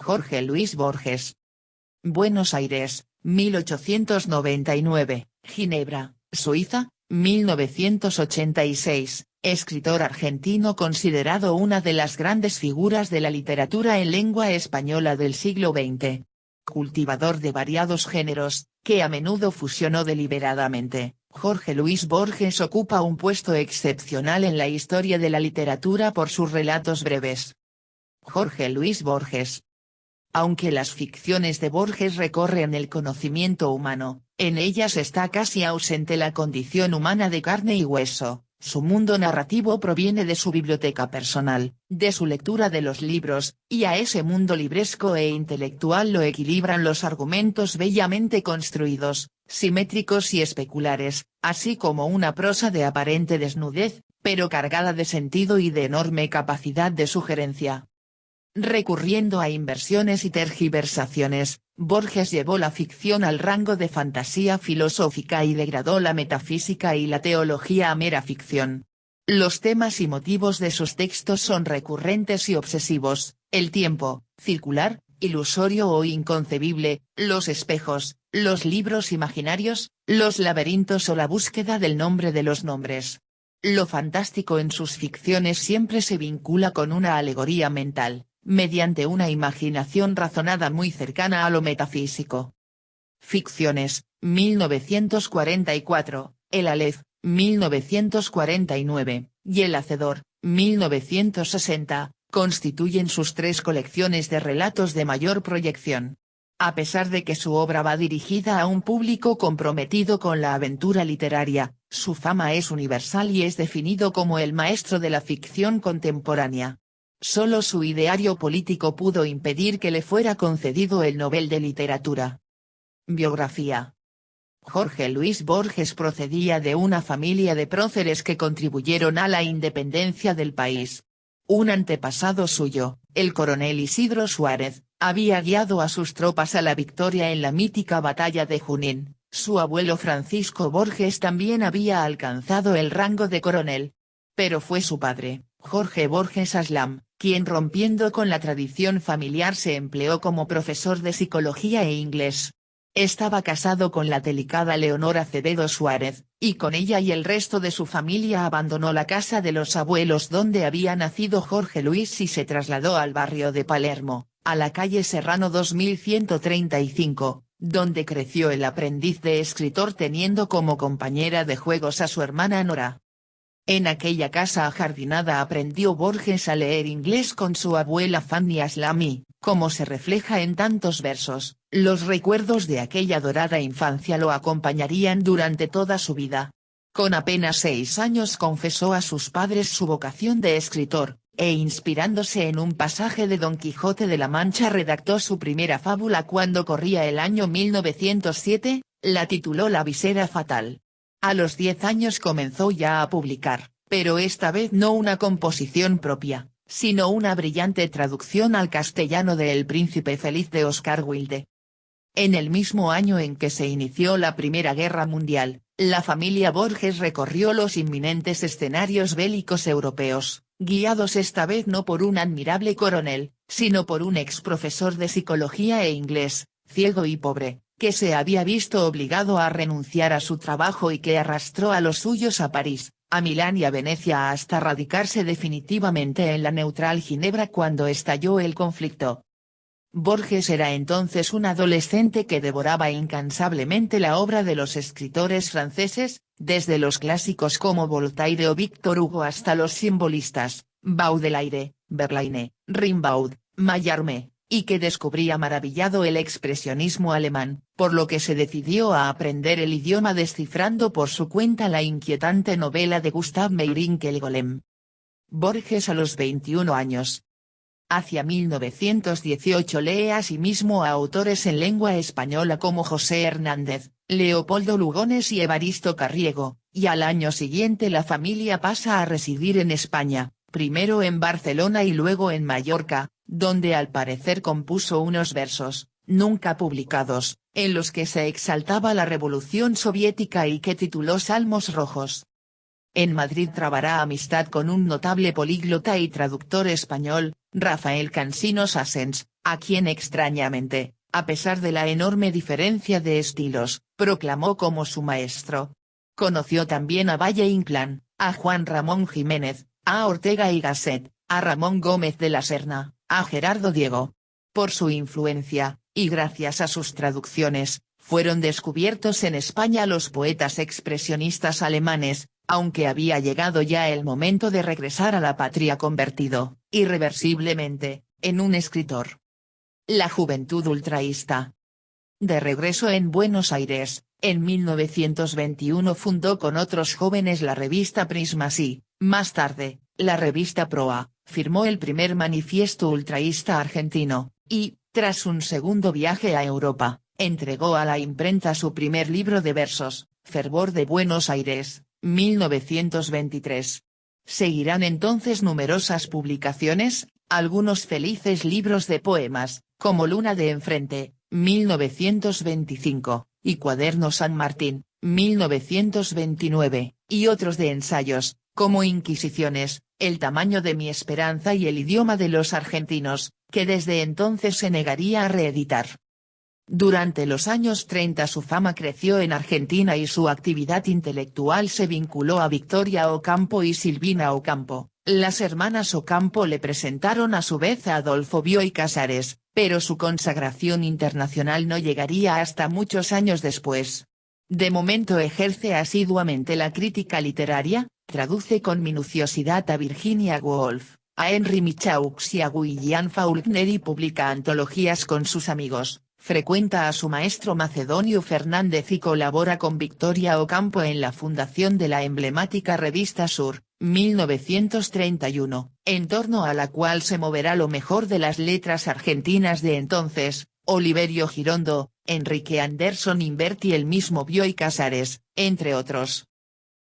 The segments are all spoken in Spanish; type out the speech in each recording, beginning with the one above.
Jorge Luis Borges. Buenos Aires, 1899, Ginebra, Suiza, 1986, escritor argentino considerado una de las grandes figuras de la literatura en lengua española del siglo XX. Cultivador de variados géneros, que a menudo fusionó deliberadamente, Jorge Luis Borges ocupa un puesto excepcional en la historia de la literatura por sus relatos breves. Jorge Luis Borges. Aunque las ficciones de Borges recorren el conocimiento humano, en ellas está casi ausente la condición humana de carne y hueso. Su mundo narrativo proviene de su biblioteca personal, de su lectura de los libros, y a ese mundo libresco e intelectual lo equilibran los argumentos bellamente construidos, simétricos y especulares, así como una prosa de aparente desnudez, pero cargada de sentido y de enorme capacidad de sugerencia. Recurriendo a inversiones y tergiversaciones, Borges llevó la ficción al rango de fantasía filosófica y degradó la metafísica y la teología a mera ficción. Los temas y motivos de sus textos son recurrentes y obsesivos: el tiempo, circular, ilusorio o inconcebible, los espejos, los libros imaginarios, los laberintos o la búsqueda del nombre de los nombres. Lo fantástico en sus ficciones siempre se vincula con una alegoría mental, mediante una imaginación razonada muy cercana a lo metafísico. Ficciones, 1944, El Aleph, 1949, y El Hacedor, 1960, constituyen sus tres colecciones de relatos de mayor proyección. A pesar de que su obra va dirigida a un público comprometido con la aventura literaria, su fama es universal y es definido como el maestro de la ficción contemporánea. Solo su ideario político pudo impedir que le fuera concedido el Nobel de Literatura. Biografía. Jorge Luis Borges procedía de una familia de próceres que contribuyeron a la independencia del país. Un antepasado suyo, el coronel Isidro Suárez, había guiado a sus tropas a la victoria en la mítica batalla de Junín. Su abuelo Francisco Borges también había alcanzado el rango de coronel. Pero fue su padre, Jorge Borges Aslam, quien, rompiendo con la tradición familiar, se empleó como profesor de psicología e inglés. Estaba casado con la delicada Leonor Acevedo Suárez, y con ella y el resto de su familia abandonó la casa de los abuelos donde había nacido Jorge Luis y se trasladó al barrio de Palermo, a la calle Serrano 2135, donde creció el aprendiz de escritor teniendo como compañera de juegos a su hermana Nora. En aquella casa ajardinada aprendió Borges a leer inglés con su abuela Fanny Aslam, como se refleja en tantos versos, los recuerdos de aquella dorada infancia lo acompañarían durante toda su vida. Con apenas 6 años confesó a sus padres su vocación de escritor, e inspirándose en un pasaje de Don Quijote de la Mancha redactó su primera fábula cuando corría el año 1907, la tituló La visera fatal. A los 10 años comenzó ya a publicar, pero esta vez no una composición propia, sino una brillante traducción al castellano de El príncipe feliz de Oscar Wilde. En el mismo año en que se inició la Primera Guerra Mundial, la familia Borges recorrió los inminentes escenarios bélicos europeos, guiados esta vez no por un admirable coronel, sino por un ex profesor de psicología e inglés, ciego y pobre, que se había visto obligado a renunciar a su trabajo y que arrastró a los suyos a París, a Milán y a Venecia hasta radicarse definitivamente en la neutral Ginebra cuando estalló el conflicto. Borges era entonces un adolescente que devoraba incansablemente la obra de los escritores franceses, desde los clásicos como Voltaire o Victor Hugo hasta los simbolistas, Baudelaire, Verlaine, Rimbaud, Mallarmé, y que descubría maravillado el expresionismo alemán, por lo que se decidió a aprender el idioma descifrando por su cuenta la inquietante novela de Gustave Meyrink El Golem. Borges a los 21 años. Hacia 1918 lee asimismo a autores en lengua española como José Hernández, Leopoldo Lugones y Evaristo Carriego, y al año siguiente la familia pasa a residir en España, primero en Barcelona y luego en Mallorca, donde al parecer compuso unos versos, nunca publicados, en los que se exaltaba la revolución soviética y que tituló Salmos Rojos. En Madrid trabará amistad con un notable políglota y traductor español, Rafael Cansino Sassens, a quien extrañamente, a pesar de la enorme diferencia de estilos, proclamó como su maestro. Conoció también a Valle Inclán, a Juan Ramón Jiménez, a Ortega y Gasset, a Ramón Gómez de la Serna, a Gerardo Diego. Por su influencia, y gracias a sus traducciones, fueron descubiertos en España los poetas expresionistas alemanes, aunque había llegado ya el momento de regresar a la patria convertido, irreversiblemente, en un escritor. La juventud ultraísta. De regreso en Buenos Aires, en 1921 fundó con otros jóvenes la revista Prismas y, más tarde, la revista Proa, firmó el primer manifiesto ultraísta argentino, y, tras un segundo viaje a Europa, entregó a la imprenta su primer libro de versos, Fervor de Buenos Aires, 1923. Seguirán entonces numerosas publicaciones, algunos felices libros de poemas, como Luna de Enfrente, 1925, y Cuaderno San Martín, 1929, y otros de ensayos, como Inquisiciones, El tamaño de mi esperanza y El idioma de los argentinos, que desde entonces se negaría a reeditar. Durante los años 30 su fama creció en Argentina y su actividad intelectual se vinculó a Victoria Ocampo y Silvina Ocampo. Las hermanas Ocampo le presentaron a su vez a Adolfo Bioy Casares, pero su consagración internacional no llegaría hasta muchos años después. De momento ejerce asiduamente la crítica literaria, traduce con minuciosidad a Virginia Woolf, a Henry Michaux y a William Faulkner y publica antologías con sus amigos, frecuenta a su maestro Macedonio Fernández y colabora con Victoria Ocampo en la fundación de la emblemática revista Sur, 1931, en torno a la cual se moverá lo mejor de las letras argentinas de entonces, Oliverio Girondo, Enrique Anderson Inverti y el mismo Bioy Casares, entre otros.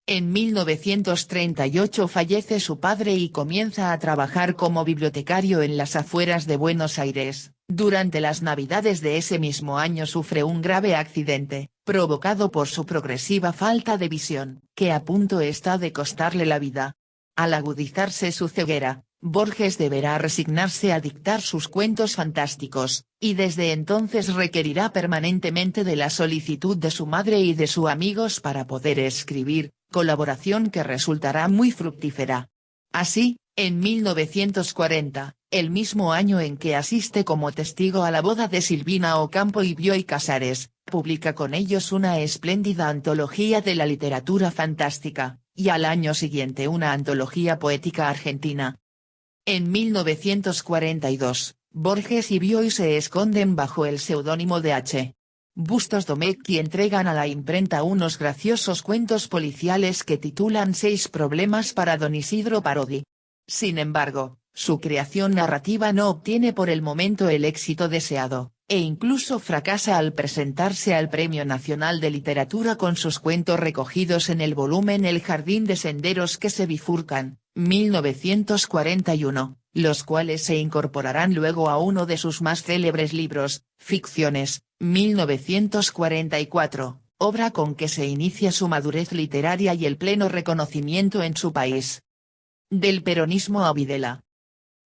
En 1938 fallece su padre y comienza a trabajar como bibliotecario en las afueras de Buenos Aires. Durante las Navidades de ese mismo año sufre un grave accidente, provocado por su progresiva falta de visión, que a punto está de costarle la vida. Al agudizarse su ceguera, Borges deberá resignarse a dictar sus cuentos fantásticos, y desde entonces requerirá permanentemente de la solicitud de su madre y de sus amigos para poder escribir, colaboración que resultará muy fructífera. Así, en 1940, el mismo año en que asiste como testigo a la boda de Silvina Ocampo y Bioy Casares, publica con ellos una espléndida antología de la literatura fantástica, y al año siguiente una antología poética argentina. En 1942, Borges y Bioy se esconden bajo el seudónimo de H. Bustos Domecq y entregan a la imprenta unos graciosos cuentos policiales que titulan 6 problemas para Don Isidro Parodi. Sin embargo, su creación narrativa no obtiene por el momento el éxito deseado, e incluso fracasa al presentarse al Premio Nacional de Literatura con sus cuentos recogidos en el volumen El Jardín de Senderos que se bifurcan, 1941, los cuales se incorporarán luego a uno de sus más célebres libros, Ficciones, 1944, obra con que se inicia su madurez literaria y el pleno reconocimiento en su país. Del peronismo a Videla.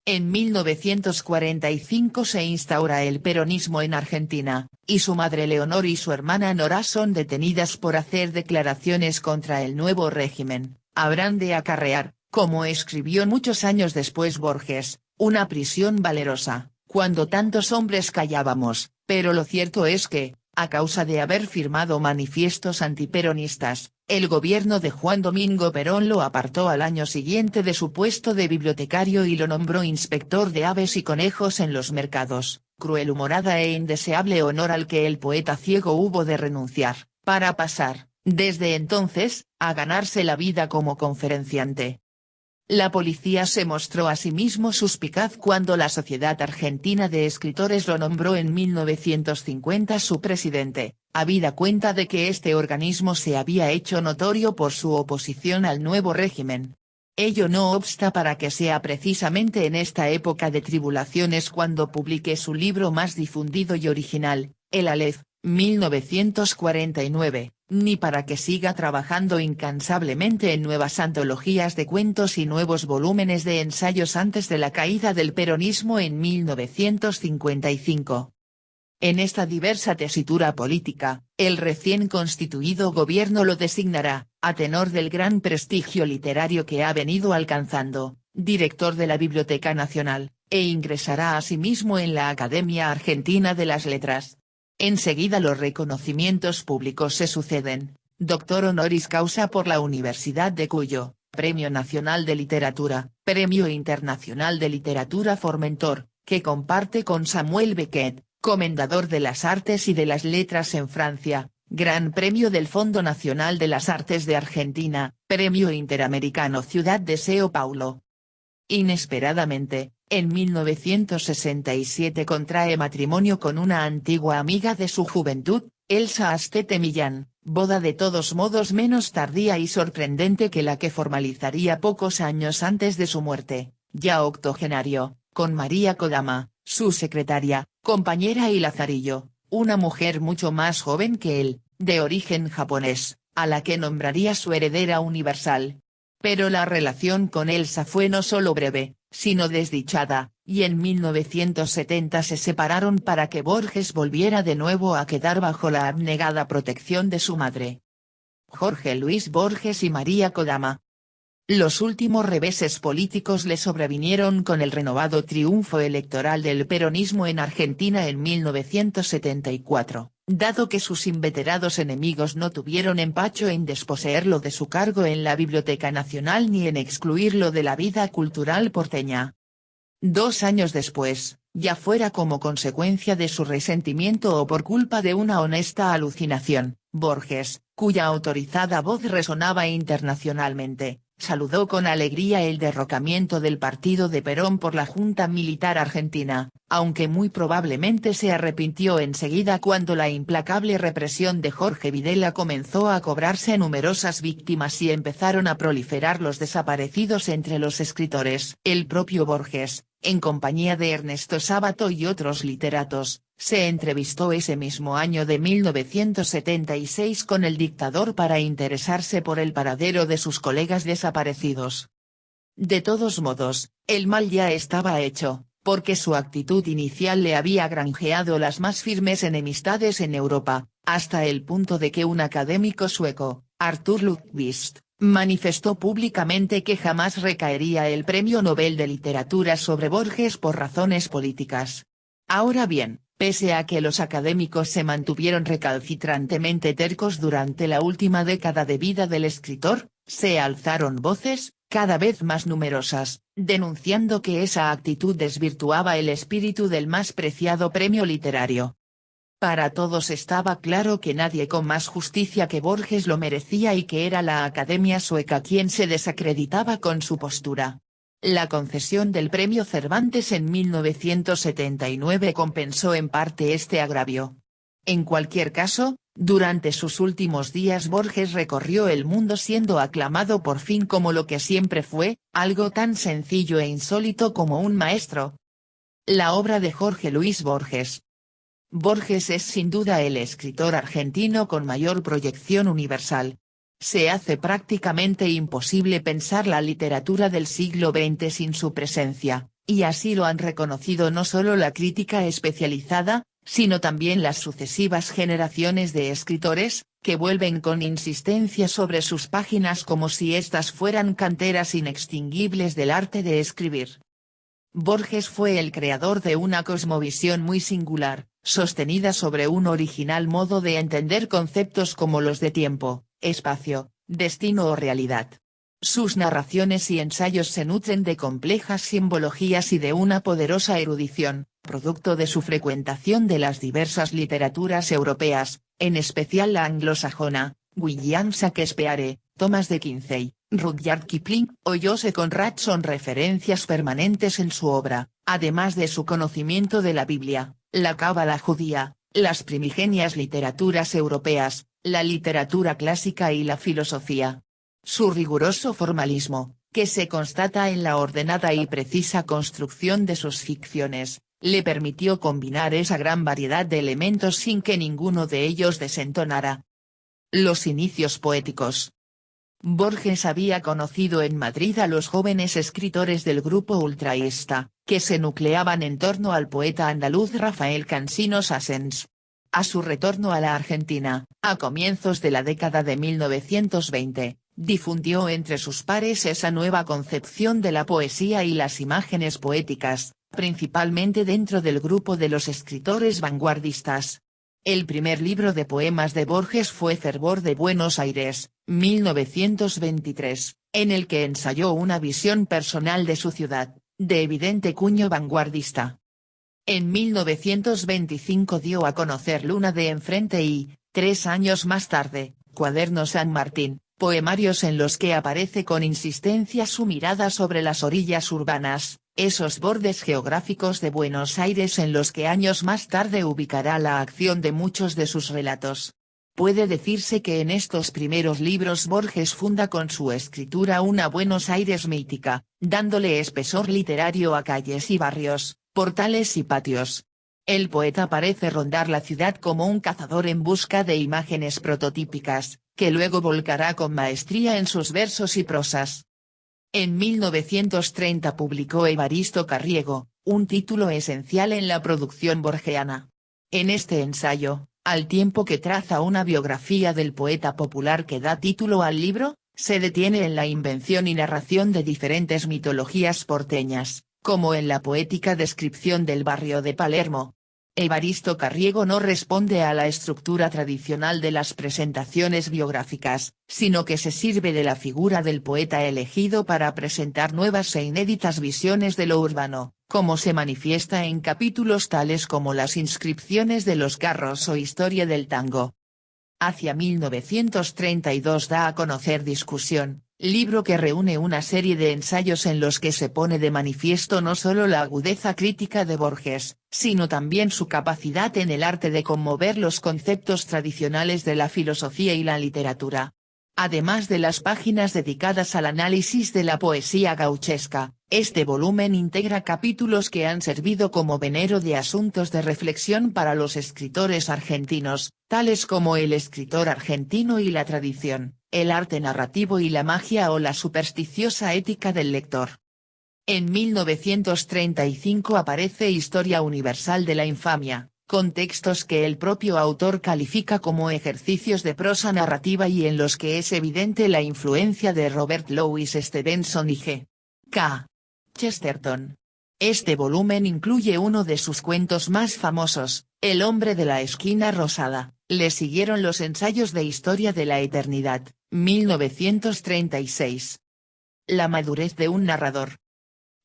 En 1945 se instaura el peronismo en Argentina, y su madre Leonor y su hermana Nora son detenidas por hacer declaraciones contra el nuevo régimen. Habrán de acarrear, como escribió muchos años después Borges, una prisión valerosa, cuando tantos hombres callábamos, pero lo cierto es que, a causa de haber firmado manifiestos antiperonistas, el gobierno de Juan Domingo Perón lo apartó al año siguiente de su puesto de bibliotecario y lo nombró inspector de aves y conejos en los mercados, cruel humorada e indeseable honor al que el poeta ciego hubo de renunciar, para pasar, desde entonces, a ganarse la vida como conferenciante. La policía se mostró asimismo suspicaz cuando la Sociedad Argentina de Escritores lo nombró en 1950 su presidente, habida cuenta de que este organismo se había hecho notorio por su oposición al nuevo régimen. Ello no obsta para que sea precisamente en esta época de tribulaciones cuando publique su libro más difundido y original, El Aleph, 1949, ni para que siga trabajando incansablemente en nuevas antologías de cuentos y nuevos volúmenes de ensayos antes de la caída del peronismo en 1955. En esta diversa tesitura política, el recién constituido gobierno lo designará, a tenor del gran prestigio literario que ha venido alcanzando, director de la Biblioteca Nacional, e ingresará asimismo en la Academia Argentina de las Letras. Enseguida los reconocimientos públicos se suceden: doctor honoris causa por la Universidad de Cuyo, Premio Nacional de Literatura, Premio Internacional de Literatura Formentor, que comparte con Samuel Beckett, Comendador de las Artes y de las Letras en Francia, Gran Premio del Fondo Nacional de las Artes de Argentina, Premio Interamericano Ciudad de São Paulo. Inesperadamente, en 1967 contrae matrimonio con una antigua amiga de su juventud, Elsa Astete Millán, boda de todos modos menos tardía y sorprendente que la que formalizaría pocos años antes de su muerte, ya octogenario, con María Kodama, su secretaria, compañera y lazarillo, una mujer mucho más joven que él, de origen japonés, a la que nombraría su heredera universal. Pero la relación con Elsa fue no solo breve, sino desdichada, y en 1970 se separaron para que Borges volviera de nuevo a quedar bajo la abnegada protección de su madre. Jorge Luis Borges y María Kodama. Los últimos reveses políticos le sobrevinieron con el renovado triunfo electoral del peronismo en Argentina en 1974, dado que sus inveterados enemigos no tuvieron empacho en desposeerlo de su cargo en la Biblioteca Nacional ni en excluirlo de la vida cultural porteña. 2 años después, ya fuera como consecuencia de su resentimiento o por culpa de una honesta alucinación, Borges, cuya autorizada voz resonaba internacionalmente, saludó con alegría el derrocamiento del partido de Perón por la Junta Militar Argentina, aunque muy probablemente se arrepintió enseguida cuando la implacable represión de Jorge Videla comenzó a cobrarse numerosas víctimas y empezaron a proliferar los desaparecidos entre los escritores. El propio Borges, en compañía de Ernesto Sábato y otros literatos, se entrevistó ese mismo año de 1976 con el dictador para interesarse por el paradero de sus colegas desaparecidos. De todos modos, el mal ya estaba hecho, porque su actitud inicial le había granjeado las más firmes enemistades en Europa, hasta el punto de que un académico sueco, Arthur Lundqvist, manifestó públicamente que jamás recaería el Premio Nobel de Literatura sobre Borges por razones políticas. Ahora bien, pese a que los académicos se mantuvieron recalcitrantemente tercos durante la última década de vida del escritor, se alzaron voces, cada vez más numerosas, denunciando que esa actitud desvirtuaba el espíritu del más preciado premio literario. Para todos estaba claro que nadie con más justicia que Borges lo merecía y que era la Academia Sueca quien se desacreditaba con su postura. La concesión del premio Cervantes en 1979 compensó en parte este agravio. En cualquier caso, durante sus últimos días Borges recorrió el mundo siendo aclamado por fin como lo que siempre fue, algo tan sencillo e insólito como un maestro. La obra de Jorge Luis Borges. Borges es sin duda el escritor argentino con mayor proyección universal. Se hace prácticamente imposible pensar la literatura del siglo XX sin su presencia, y así lo han reconocido no solo la crítica especializada, sino también las sucesivas generaciones de escritores, que vuelven con insistencia sobre sus páginas como si éstas fueran canteras inextinguibles del arte de escribir. Borges fue el creador de una cosmovisión muy singular, sostenida sobre un original modo de entender conceptos como los de tiempo, espacio, destino o realidad. Sus narraciones y ensayos se nutren de complejas simbologías y de una poderosa erudición, producto de su frecuentación de las diversas literaturas europeas, en especial la anglosajona. William Shakespeare, Thomas de Quincey, Rudyard Kipling o Joseph Conrad son referencias permanentes en su obra, además de su conocimiento de la Biblia, la cábala judía, las primigenias literaturas europeas, la literatura clásica y la filosofía. Su riguroso formalismo, que se constata en la ordenada y precisa construcción de sus ficciones, le permitió combinar esa gran variedad de elementos sin que ninguno de ellos desentonara. Los inicios poéticos. Borges había conocido en Madrid a los jóvenes escritores del grupo ultraísta, que se nucleaban en torno al poeta andaluz Rafael Cansino Sassens. A su retorno a la Argentina, a comienzos de la década de 1920, difundió entre sus pares esa nueva concepción de la poesía y las imágenes poéticas, principalmente dentro del grupo de los escritores vanguardistas. El primer libro de poemas de Borges fue Fervor de Buenos Aires, 1923, en el que ensayó una visión personal de su ciudad, de evidente cuño vanguardista. En 1925 dio a conocer Luna de Enfrente y, 3 años más tarde, Cuaderno San Martín, poemarios en los que aparece con insistencia su mirada sobre las orillas urbanas, esos bordes geográficos de Buenos Aires en los que años más tarde ubicará la acción de muchos de sus relatos. Puede decirse que en estos primeros libros Borges funda con su escritura una Buenos Aires mítica, dándole espesor literario a calles y barrios, portales y patios. El poeta parece rondar la ciudad como un cazador en busca de imágenes prototípicas, que luego volcará con maestría en sus versos y prosas. En 1930 publicó Evaristo Carriego, un título esencial en la producción borgiana. En este ensayo, al tiempo que traza una biografía del poeta popular que da título al libro, se detiene en la invención y narración de diferentes mitologías porteñas, como en la poética descripción del barrio de Palermo. Evaristo Carriego no responde a la estructura tradicional de las presentaciones biográficas, sino que se sirve de la figura del poeta elegido para presentar nuevas e inéditas visiones de lo urbano, como se manifiesta en capítulos tales como Las inscripciones de los carros o Historia del tango. Hacia 1932 da a conocer Discusión, libro que reúne una serie de ensayos en los que se pone de manifiesto no solo la agudeza crítica de Borges, sino también su capacidad en el arte de conmover los conceptos tradicionales de la filosofía y la literatura. Además de las páginas dedicadas al análisis de la poesía gauchesca, este volumen integra capítulos que han servido como venero de asuntos de reflexión para los escritores argentinos, tales como el escritor argentino y la tradición, el arte narrativo y la magia o la supersticiosa ética del lector. En 1935 aparece Historia Universal de la Infamia, con textos que el propio autor califica como ejercicios de prosa narrativa y en los que es evidente la influencia de Robert Louis Stevenson y G. K. Chesterton. Este volumen incluye uno de sus cuentos más famosos, El hombre de la esquina rosada. Le siguieron los ensayos de Historia de la Eternidad, 1936. La madurez de un narrador.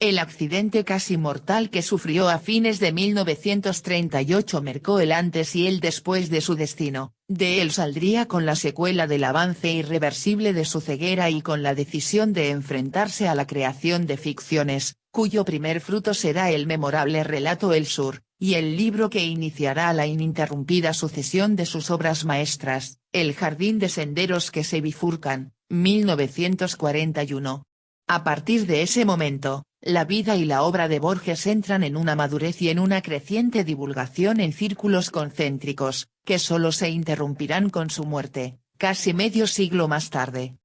El accidente casi mortal que sufrió a fines de 1938 marcó el antes y el después de su destino. De él saldría con la secuela del avance irreversible de su ceguera y con la decisión de enfrentarse a la creación de ficciones, cuyo primer fruto será el memorable relato El Sur, y el libro que iniciará la ininterrumpida sucesión de sus obras maestras, El jardín de senderos que se bifurcan, 1941. A partir de ese momento, la vida y la obra de Borges entran en una madurez y en una creciente divulgación en círculos concéntricos, que solo se interrumpirán con su muerte, casi medio siglo más tarde.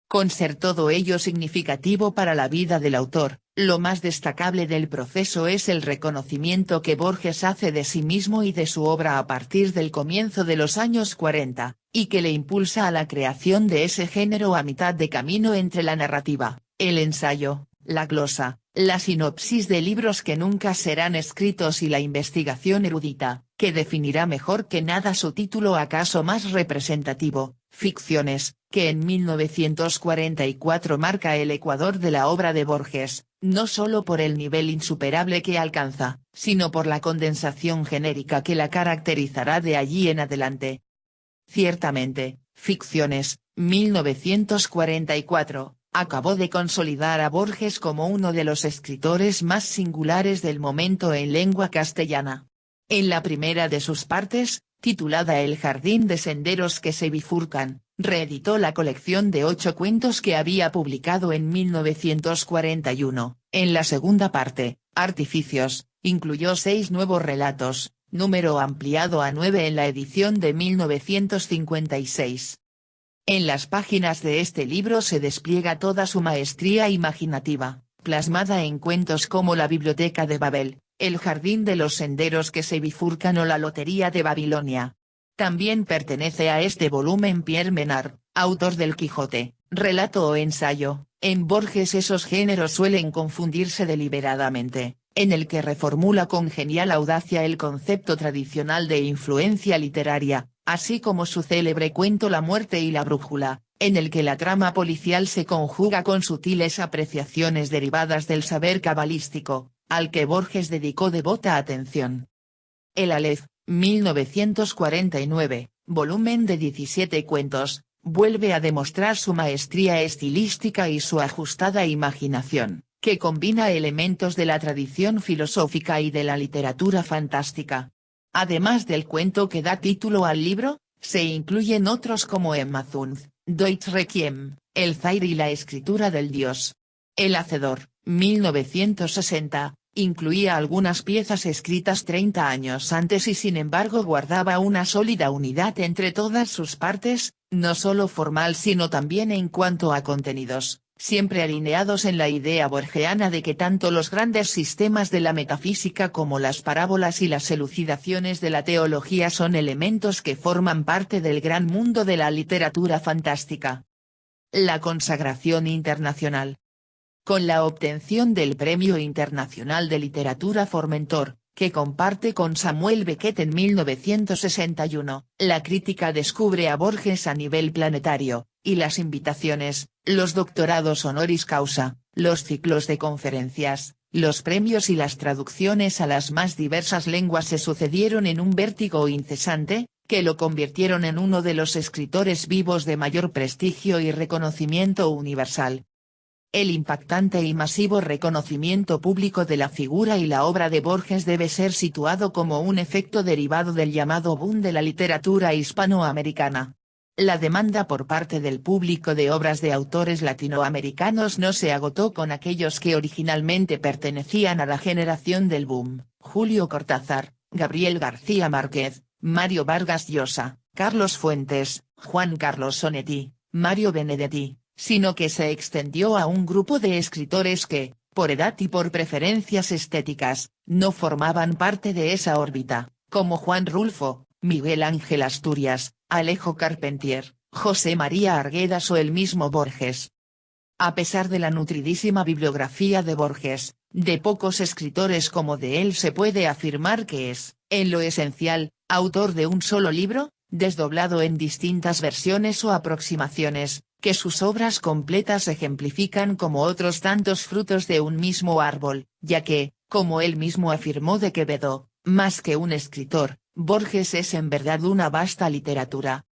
Con ser todo ello significativo para la vida del autor, lo más destacable del proceso es el reconocimiento que Borges hace de sí mismo y de su obra a partir del comienzo de los años 40, y que le impulsa a la creación de ese género a mitad de camino entre la narrativa, el ensayo, la glosa, la sinopsis de libros que nunca serán escritos y la investigación erudita, que definirá mejor que nada su título acaso más representativo, Ficciones, que en 1944 marca el ecuador de la obra de Borges, no solo por el nivel insuperable que alcanza, sino por la condensación genérica que la caracterizará de allí en adelante. Ciertamente, Ficciones, 1944. Acabó de consolidar a Borges como uno de los escritores más singulares del momento en lengua castellana. En la primera de sus partes, titulada El jardín de senderos que se bifurcan, reeditó la colección de 8 cuentos que había publicado en 1941. En la segunda parte, Artificios, incluyó 6 nuevos relatos, número ampliado a 9 en la edición de 1956. En las páginas de este libro se despliega toda su maestría imaginativa, plasmada en cuentos como La Biblioteca de Babel, El Jardín de los Senderos que se bifurcan o La Lotería de Babilonia. También pertenece a este volumen Pierre Menard, autor del Quijote, relato o ensayo. En Borges esos géneros suelen confundirse deliberadamente, en el que reformula con genial audacia el concepto tradicional de influencia literaria, así como su célebre cuento La muerte y la brújula, en el que la trama policial se conjuga con sutiles apreciaciones derivadas del saber cabalístico, al que Borges dedicó devota atención. El Aleph, 1949, volumen de 17 cuentos, vuelve a demostrar su maestría estilística y su ajustada imaginación, que combina elementos de la tradición filosófica y de la literatura fantástica. Además del cuento que da título al libro, se incluyen otros como Emma Zunz, Deutsch Requiem, El Zaire y la escritura del dios. El Hacedor, 1960, incluía algunas piezas escritas 30 años antes y sin embargo guardaba una sólida unidad entre todas sus partes, no solo formal sino también en cuanto a contenidos, siempre alineados en la idea borgiana de que tanto los grandes sistemas de la metafísica como las parábolas y las elucidaciones de la teología son elementos que forman parte del gran mundo de la literatura fantástica. La consagración internacional. Con la obtención del Premio Internacional de Literatura Formentor, que comparte con Samuel Beckett en 1961, la crítica descubre a Borges a nivel planetario, y las invitaciones, los doctorados honoris causa, los ciclos de conferencias, los premios y las traducciones a las más diversas lenguas se sucedieron en un vértigo incesante, que lo convirtieron en uno de los escritores vivos de mayor prestigio y reconocimiento universal. El impactante y masivo reconocimiento público de la figura y la obra de Borges debe ser situado como un efecto derivado del llamado boom de la literatura hispanoamericana. La demanda por parte del público de obras de autores latinoamericanos no se agotó con aquellos que originalmente pertenecían a la generación del boom: Julio Cortázar, Gabriel García Márquez, Mario Vargas Llosa, Carlos Fuentes, Juan Carlos Onetti, Mario Benedetti, sino que se extendió a un grupo de escritores que, por edad y por preferencias estéticas, no formaban parte de esa órbita, como Juan Rulfo, Miguel Ángel Asturias, Alejo Carpentier, José María Arguedas o el mismo Borges. A pesar de la nutridísima bibliografía de Borges, de pocos escritores como de él se puede afirmar que es, en lo esencial, autor de un solo libro, desdoblado en distintas versiones o aproximaciones, que sus obras completas ejemplifican como otros tantos frutos de un mismo árbol, ya que, como él mismo afirmó de Quevedo, más que un escritor, Borges es en verdad una vasta literatura.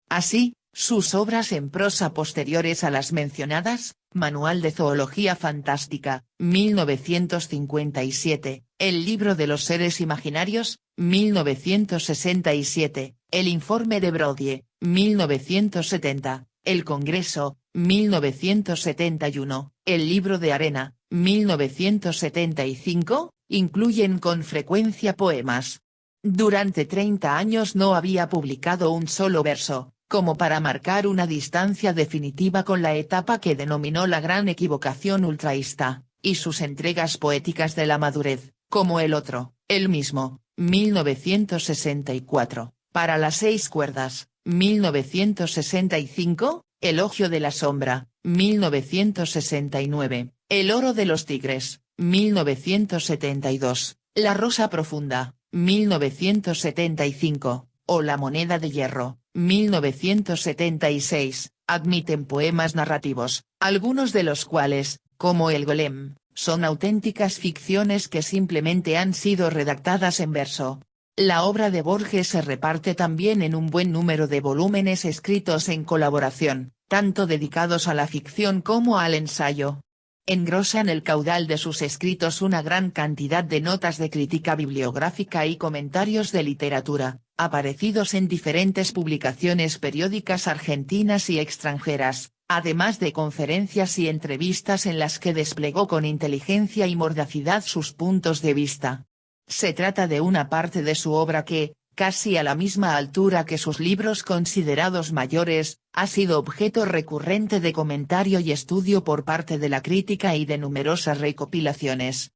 Así, sus obras en prosa posteriores a las mencionadas, Manual de Zoología Fantástica, 1957, El Libro de los Seres Imaginarios, 1967, El Informe de Brodie, 1970, El Congreso, 1971, El Libro de Arena, 1975, incluyen con frecuencia poemas. Durante 30 años no había publicado un solo verso, como para marcar una distancia definitiva con la etapa que denominó la gran equivocación ultraísta, y sus entregas poéticas de la madurez, como el otro, el mismo, 1964, para las 6 cuerdas, 1965, Elogio de la sombra, 1969, El oro de los tigres, 1972, La rosa profunda, 1975, o La moneda de hierro, 1976, admiten poemas narrativos, algunos de los cuales, como El golem, son auténticas ficciones que simplemente han sido redactadas en verso. La obra de Borges se reparte también en un buen número de volúmenes escritos en colaboración, tanto dedicados a la ficción como al ensayo. Engrosan el caudal de sus escritos una gran cantidad de notas de crítica bibliográfica y comentarios de literatura, aparecidos en diferentes publicaciones periódicas argentinas y extranjeras, además de conferencias y entrevistas en las que desplegó con inteligencia y mordacidad sus puntos de vista. Se trata de una parte de su obra que, casi a la misma altura que sus libros considerados mayores, Ha sido objeto recurrente de comentario y estudio por parte de la crítica y de numerosas recopilaciones,